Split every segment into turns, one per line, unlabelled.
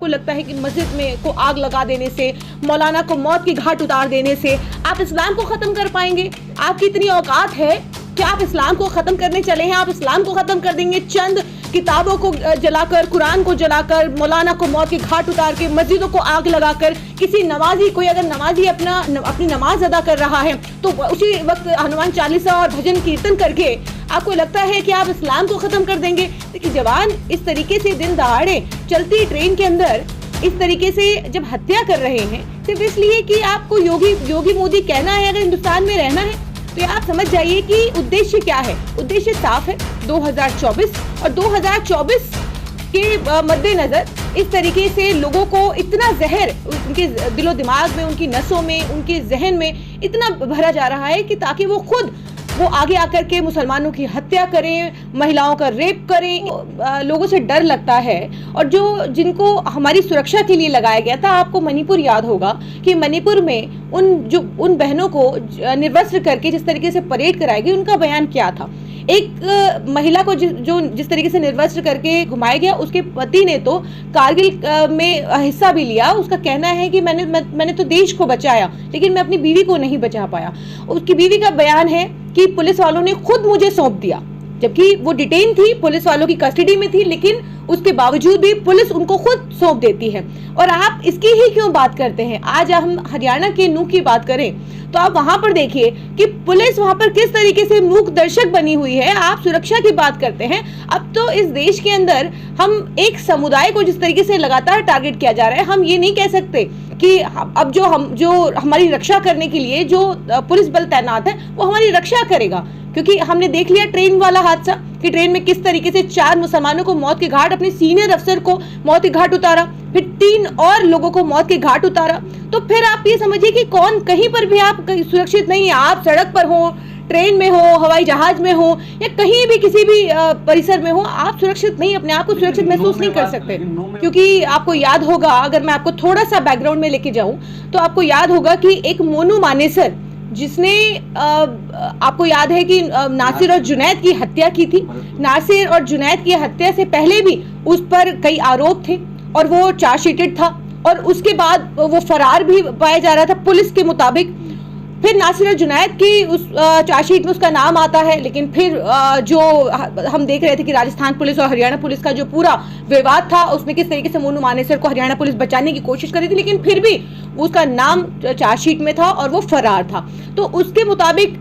आपको लगता है कि मस्जिद में को आग लगा देने से, मौलाना को मौत की घाट उतार देने से आप इस्लाम को खत्म कर पाएंगे? आपकी इतनी औकात है कि आप इस्लाम को खत्म करने चले हैं? आप इस्लाम को खत्म कर देंगे चंद किताबों को जलाकर, कुरान को जलाकर, मौलाना को मौत की घाट उतार के, मस्जिदों को आग लगाकर? किसी नमाजी, कोई अगर नमाजी अपनी नमाज अदा कर रहा है तो उसी वक्त हनुमान चालीसा और भजन कीर्तन करके आपको लगता है कि आप इस्लाम को खत्म कर देंगे? देखिए, जवान इस तरीके से दिन दहाड़े चलती ट्रेन के अंदर इस तरीके से जब हत्या कर रहे हैं सिर्फ इसलिए कि आपको योगी मोदी कहना है, अगर हिंदुस्तान में रहना है तो आप समझ जाइए कि उद्देश्य क्या है। उद्देश्य साफ है, 2024 और 2024 के मद्देनजर इस तरीके से लोगों को इतना जहर उनके दिलो दिमाग में, उनकी नसों में, उनके जहन में इतना भरा जा रहा है कि ताकि वो खुद आगे आकर के मुसलमानों की हत्या करें, महिलाओं का रेप करें। लोगों से डर लगता है। और जिनको हमारी सुरक्षा के लिए लगाया गया था, आपको मणिपुर याद होगा कि मणिपुर में उन बहनों को निर्वस्त्र करके जिस तरीके से परेड कराई गई, उनका बयान क्या था? एक महिला को जिस तरीके से निर्वस्त्र करके घुमाया गया, उसके पति ने तो कारगिल में हिस्सा भी लिया। उसका कहना है कि मैंने तो देश को बचाया, लेकिन मैं अपनी बीवी को नहीं बचा पाया। उसकी बीवी का बयान है कि पुलिस वालों ने खुद मुझे सौंप दिया, जबकि वो डिटेन थी, पुलिस वालों की कस्टडी में थी, लेकिन उसके बावजूद भी पुलिस उनको खुद सौंप देती है। और आप इसकी ही क्यों बात करते हैं? आज हम हरियाणा के नूह की बात करें तो आप वहां पर देखिए कि पुलिस वहां पर किस तरीके से मूक दर्शक बनी हुई है। आप सुरक्षा की बात करते हैं। अब तो इस देश के अंदर हम एक समुदाय को जिस तरीके से लगातार टारगेट किया जा रहा है, हम ये नहीं कह सकते कि अब जो हमारी रक्षा करने के लिए जो पुलिस बल तैनात है वो हमारी रक्षा करेगा, क्योंकि हमने देख लिया ट्रेन वाला हादसा कि ट्रेन में किस तरीके से 4 मुसलमानों को मौत के घाट, अपने सीनियर अफसर को मौत के घाट उतारा, फिर 3 और लोगों को मौत के घाट उतारा। तो फिर आप ये समझिए कि कहीं पर भी आप सुरक्षित नहीं है। आप सड़क पर हो, ट्रेन में हो, हवाई जहाज में हो या कहीं भी किसी भी परिसर में हो, आप सुरक्षित नहीं, अपने आप को सुरक्षित महसूस नहीं कर सकते। क्योंकि आपको याद होगा, अगर मैं आपको थोड़ा सा बैकग्राउंड में लेके जाऊं तो आपको याद होगा कि एक मोनू मानेसर, जिसने आपको याद है कि नासिर और जुनैद की हत्या की थी। नासिर और जुनैद की हत्या से पहले भी उस पर कई आरोप थे और वो चार्जशीटेड था, और उसके बाद वो फरार भी पाया जा रहा था पुलिस के मुताबिक। फिर नासिर और जुनैद की उस चार्जशीट में उसका नाम आता है, लेकिन फिर जो हम देख रहे थे कि राजस्थान पुलिस और हरियाणा पुलिस का जो पूरा विवाद था, उसमें किस तरीके से मोनू मानेसर को हरियाणा पुलिस बचाने की कोशिश कर रही थी, लेकिन फिर भी उसका नाम चार्जशीट में था और वो फरार था। तो उसके मुताबिक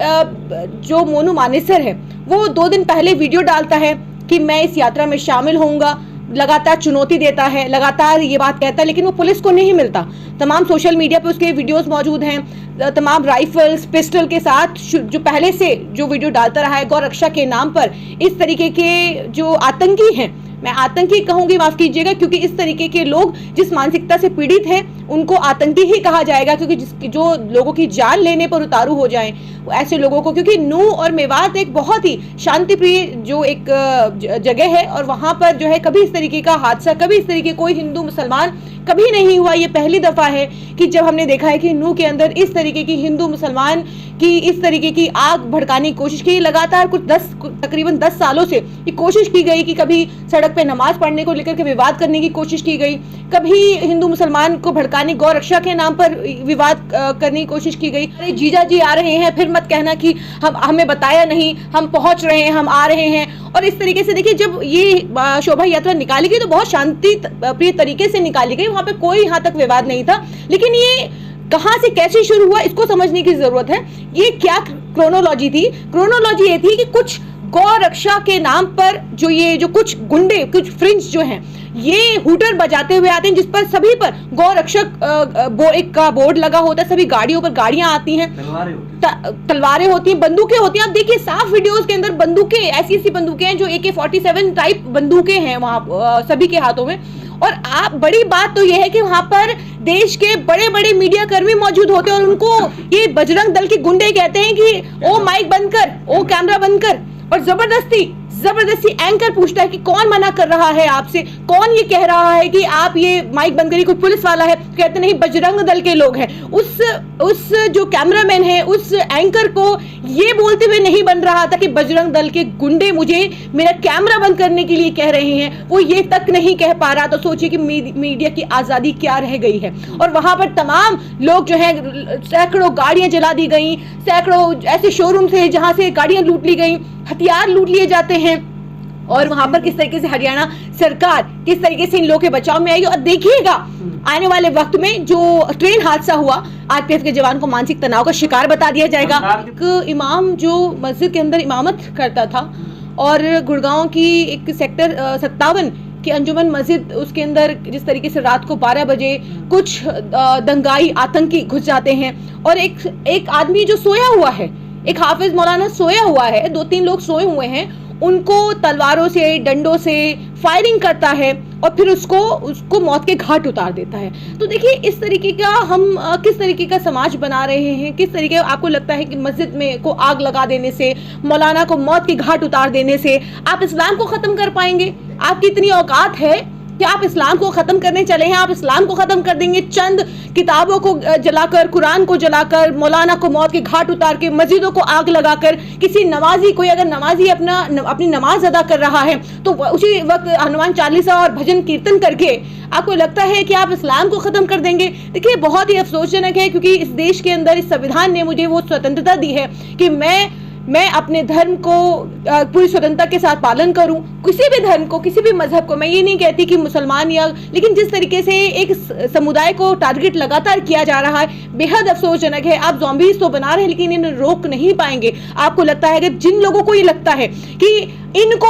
जो मोनू मानेसर है वो 2 दिन पहले वीडियो डालता है कि मैं इस यात्रा में शामिल होऊंगा, लगातार चुनौती देता है, लगातार ये बात कहता है, लेकिन वो पुलिस को नहीं मिलता। तमाम सोशल मीडिया पे उसके वीडियोस मौजूद हैं, तमाम राइफल्स, पिस्टल के साथ जो पहले से जो वीडियो डालता रहा है गौ रक्षा के नाम पर। इस तरीके के जो आतंकी हैं, मैं आतंकी कहूंगी, माफ कीजिएगा, क्योंकि इस तरीके के लोग जिस मानसिकता से पीड़ित हैं उनको आतंकी ही कहा जाएगा, क्योंकि जो लोगों की जान लेने पर उतारू हो जाएं ऐसे लोगों को। क्योंकि नूह और मेवात एक बहुत ही शांतिप्रिय जो एक जगह है, और वहां पर जो है कभी इस तरीके का हादसा, कभी इस तरीके कोई हिंदू मुसलमान कभी नहीं हुआ। ये पहली दफा है कि जब हमने देखा है कि नूह के अंदर इस तरीके की हिंदू मुसलमान की इस तरीके की आग भड़काने की कोशिश की। लगातार तकरीबन 10 सालों से ये कोशिश की गई कि कभी सड़क पे नमाज पढ़ने को लेकर के विवाद करने की कोशिश की गई, कभी हिंदू मुसलमान को भड़काने, गौ रक्षा के नाम पर विवाद करने की कोशिश की गई। अरे जीजा जी आ रहे हैं, फिर मत कहना कि हमें बताया नहीं, हम पहुंच रहे हैं, हम आ रहे हैं। और इस तरीके से देखिए, जब ये शोभा यात्रा निकाली गई तो बहुत शांति प्रिय तरीके से निकाली गई, वहां पे कोई यहाँ तक विवाद नहीं था। लेकिन ये कहां से कैसे शुरू हुआ, इसको समझने की जरूरत है। ये क्या क्रोनोलॉजी थी? क्रोनोलॉजी ये थी कि कुछ गौ रक्षा के नाम पर जो कुछ गुंडे, कुछ फ्रिंज जो हैं, ये हूटर बजाते हुए आते हैं, जिस पर सभी पर गौ रक्षक एक का बोर्ड लगा होता है, सभी गाड़ियों पर गाड़ियां आती हैं, तलवारें होती हैं, बंदूकें होती हैं। आप देखिए साफ वीडियोस के अंदर बंदूकें, ऐसी बंदूकें हैं जो AK-47 टाइप बंदूकें हैं वहां सभी के हाथों में। और आप बड़ी बात तो यह है कि वहां पर देश के बड़े बड़े मीडिया कर्मी मौजूद होते हैं और उनको ये बजरंग दल के गुंडे कहते हैं कि ओ माइक बंद कर, ओ कैमरा बंद कर, और जबरदस्ती जबरदस्ती एंकर पूछता है कि कौन मना कर रहा है आपसे, कौन ये कह रहा है कि आप ये माइक बंद करिए, कोई पुलिस वाला है? कहते नहीं, बजरंग दल के लोग हैं। उस जो कैमरामैन है, उस एंकर को ये बोलते हुए नहीं बन रहा था कि बजरंग दल के गुंडे मुझे मेरा कैमरा बंद करने के लिए कह रहे हैं, वो ये तक नहीं कह पा रहा। तो सोचिए कि मीडिया की आजादी क्या रह गई है। और वहां पर तमाम लोग जो है, सैकड़ों गाड़ियां जला दी गई, सैकड़ों ऐसे शोरूम से जहां से गाड़ियां लूट ली गई, हथियार लूट लिए जाते हैं। और वहां पर किस तरीके से हरियाणा सरकार किस तरीके से इन लोगों के बचाव में आएगी। और देखिएगा आने वाले वक्त में जो ट्रेन हादसा हुआ, आरपीएफ के जवान को मानसिक तनाव का शिकार बता दिया जाएगा। एक इमाम जो मस्जिद के अंदर इमामत करता था और गुड़गांव की एक सेक्टर 57 की अंजुमन मस्जिद, उसके अंदर जिस तरीके से रात को 12 बजे कुछ दंगाई आतंकी घुस जाते हैं और एक आदमी जो सोया हुआ है, एक हाफिज मौलाना सोया हुआ है, 2-3 लोग सोए हुए हैं, उनको तलवारों से, डंडों से फायरिंग करता है और फिर उसको मौत के घाट उतार देता है। तो देखिए इस तरीके का हम किस तरीके का समाज बना रहे हैं। किस तरीके आपको लगता है कि मस्जिद में को आग लगा देने से, मौलाना को मौत के घाट उतार देने से आप इस्लाम को खत्म कर पाएंगे? आपकी इतनी औकात है कि आप इस्लाम को खत्म करने चले हैं? आप इस्लाम को खत्म कर देंगे चंद किताबों को जलाकर, कुरान को जलाकर, मौलाना को मौत के घाट उतार के, मस्जिदों को आग लगाकर? किसी नमाजी, कोई अगर नमाजी अपनी नमाज अदा कर रहा है तो उसी वक्त हनुमान चालीसा और भजन कीर्तन करके आपको लगता है कि आप इस्लाम को खत्म कर देंगे? देखिए बहुत ही अफसोसजनक है, क्योंकि इस देश के अंदर इस संविधान ने मुझे वो स्वतंत्रता दी है कि मैं अपने धर्म को पूरी स्वतंत्रता के साथ पालन करूं, किसी भी धर्म को, किसी भी मजहब को। मैं ये नहीं कहती कि मुसलमान या, लेकिन जिस तरीके से एक समुदाय को टारगेट लगातार किया जा रहा है, बेहद अफसोसजनक है। आप ज़ॉम्बीज़ तो बना रहे हैं लेकिन इन्हें रोक नहीं पाएंगे। आपको लगता है कि जिन लोगों को ये लगता है कि इनको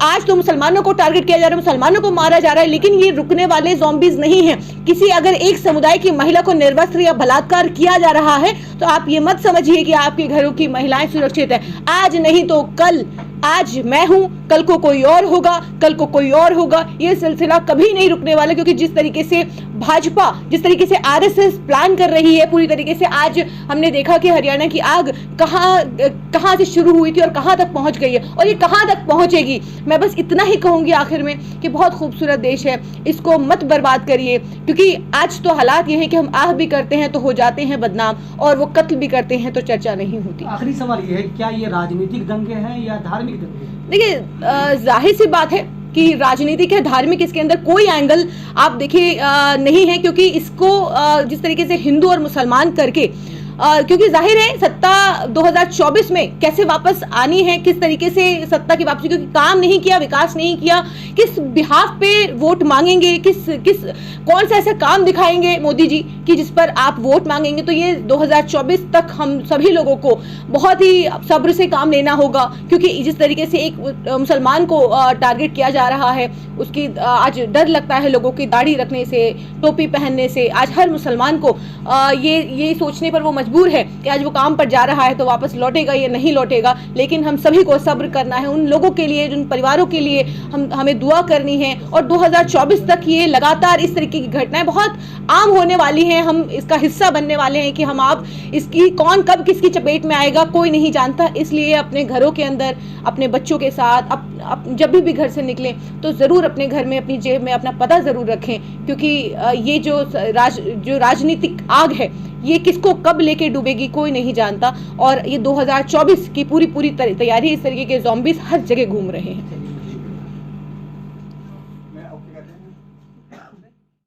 आज तो मुसलमानों को टारगेट किया जा रहा है, मुसलमानों को मारा जा रहा है, लेकिन ये रुकने वाले ज़ॉम्बीज़ नहीं हैं। किसी अगर एक समुदाय की महिला को निर्वस्त्र या बलात्कार किया जा रहा है तो आप ये मत समझिए कि आपके घरों की महिलाएं सुरक्षित है। आज नहीं तो कल, आज मैं हूं, कल को कोई और होगा, कल को कोई और होगा। ये सिलसिला कभी नहीं रुकने वाला, क्योंकि जिस तरीके से भाजपा, जिस तरीके से आरएसएस प्लान कर रही है पूरी तरीके से, आज हमने देखा कि हरियाणा की आग कहां से शुरू हुई थी और कहां तक पहुंच गई है और ये कहां तक पहुंचेगी। मैं बस इतना ही कहूंगी आखिर में कि बहुत खूबसूरत देश है, इसको मत बर्बाद करिए, क्योंकि आज तो हालात ये हैं कि हम आह भी करते हैं तो हो जाते हैं बदनाम, और वो कत्ल भी करते हैं तो चर्चा नहीं होती।
आखिरी सवाल ये है, क्या ये राजनीतिक दंगे हैं या धार्मिक दंगे?
देखिए जाहिर सी बात है कि राजनीतिक है, धार्मिक इसके अंदर कोई एंगल आप देखिए नहीं है, क्योंकि इसको जिस तरीके से हिंदू और मुसलमान करके, क्योंकि जाहिर है सत्ता 2024 में कैसे वापस आनी है, किस तरीके से सत्ता की वापसी, क्योंकि काम नहीं किया, विकास नहीं किया, किस बिहाफ पे वोट मांगेंगे, कौन सा ऐसा काम दिखाएंगे मोदी जी कि जिस पर आप वोट मांगेंगे। तो ये 2024 तक हम सभी लोगों को बहुत ही सब्र से काम लेना होगा, क्योंकि जिस तरीके से एक मुसलमान को टारगेट किया जा रहा है, उसकी आज डर लगता है लोगों की दाढ़ी रखने से, टोपी पहनने से। आज हर मुसलमान को ये सोचने पर वो मजबूर है कि आज वो काम पर जा रहा है तो वापस लौटेगा या नहीं लौटेगा। लेकिन हम सभी को सब्र करना है, उन लोगों के लिए, उन परिवारों के लिए हमें दुआ करनी है। और 2024 तक ये लगातार इस तरीके की घटनाएं बहुत आम होने वाली हैं, हम इसका हिस्सा बनने वाले हैं कि हम आप इसकी कौन कब किसकी चपेट में आएगा कोई नहीं जानता। इसलिए अपने घरों के अंदर अपने बच्चों के साथ जब भी घर से निकलें तो ज़रूर अपने घर में, अपनी जेब में अपना पता ज़रूर रखें, क्योंकि ये जो राजनीतिक आग है ये किसको कब लेके डूबेगी कोई नहीं जानता। और ये 2024 की पूरी तैयारी, इस तरीके के ज़ॉम्बीज़ हर जगह घूम रहे हैं।